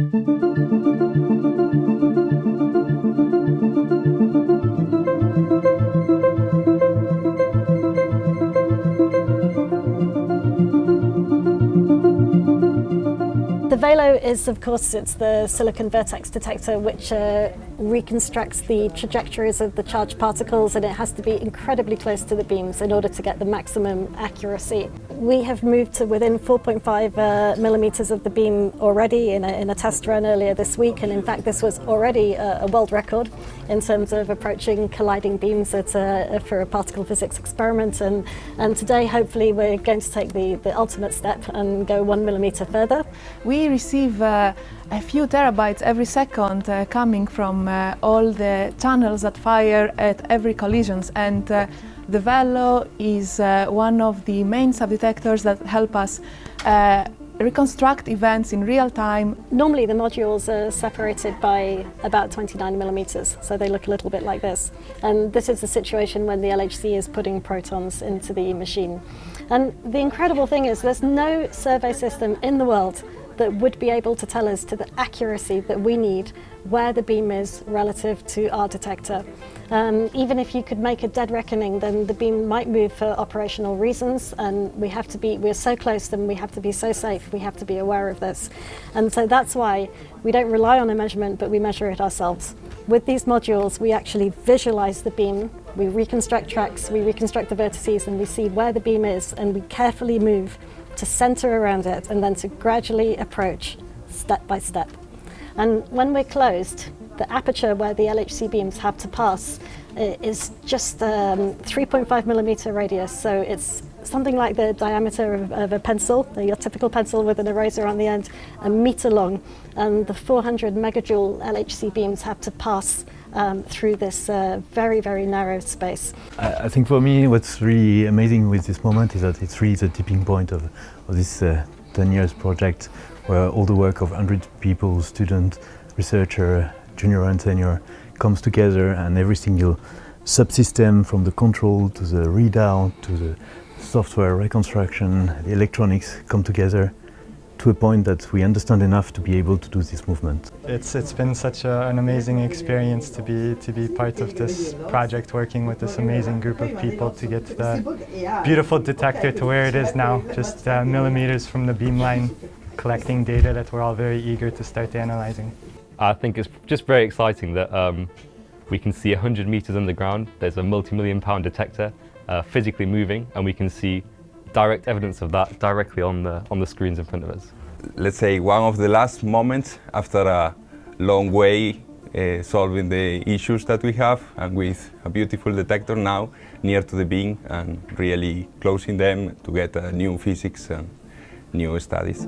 The VELO is, of course, it's the silicon vertex detector which reconstructs the trajectories of the charged particles, and it has to be incredibly close to the beams in order to get the maximum accuracy. We have moved to within 4.5 millimeters of the beam already in a test run earlier this week, and in fact this was already a world record in terms of approaching colliding beams for a particle physics experiment, and today hopefully we're going to take the ultimate step and go 1 millimeter further. We receive a few terabytes every second coming from all the channels that fire at every collisions, and the VELO is one of the main subdetectors that help us reconstruct events in real time. Normally the modules are separated by about 29 millimeters, so they look a little bit like this. And this is the situation when the LHC is putting protons into the machine. And the incredible thing is there's no survey system in the world that would be able to tell us to the accuracy that we need where the beam is relative to our detector. Even if you could make a dead reckoning, then the beam might move for operational reasons, and we're so close and we have to be so safe, we have to be aware of this. And so that's why we don't rely on a measurement, but we measure it ourselves. With these modules, we actually visualize the beam, we reconstruct tracks, we reconstruct the vertices, and we see where the beam is, and we carefully move to center around it and then to gradually approach step by step. And when we're closed, the aperture where the LHC beams have to pass is just 3.5 millimeter radius, so it's something like the diameter of a pencil, your typical pencil with an eraser on the end, a meter long, and the 400 megajoule LHC beams have to pass through this very, very narrow space. I think for me what's really amazing with this moment is that it's really the tipping point of this 10 years project, where all the work of 100 people, students, researcher, junior and senior, comes together, and every single subsystem from the control to the readout to the software reconstruction, the electronics come together to a point that we understand enough to be able to do this movement. It's been such an amazing experience to be part of this project, working with this amazing group of people to get the beautiful detector to where it is now, just millimeters from the beamline, collecting data that we're all very eager to start analyzing. I think it's just very exciting that we can see 100 meters underground. There's a multi-million-pound detector physically moving, and we can see direct evidence of that directly on the screens in front of us. Let's say one of the last moments after a long way solving the issues that we have, and with a beautiful detector now near to the beam and really closing them to get new physics and new studies.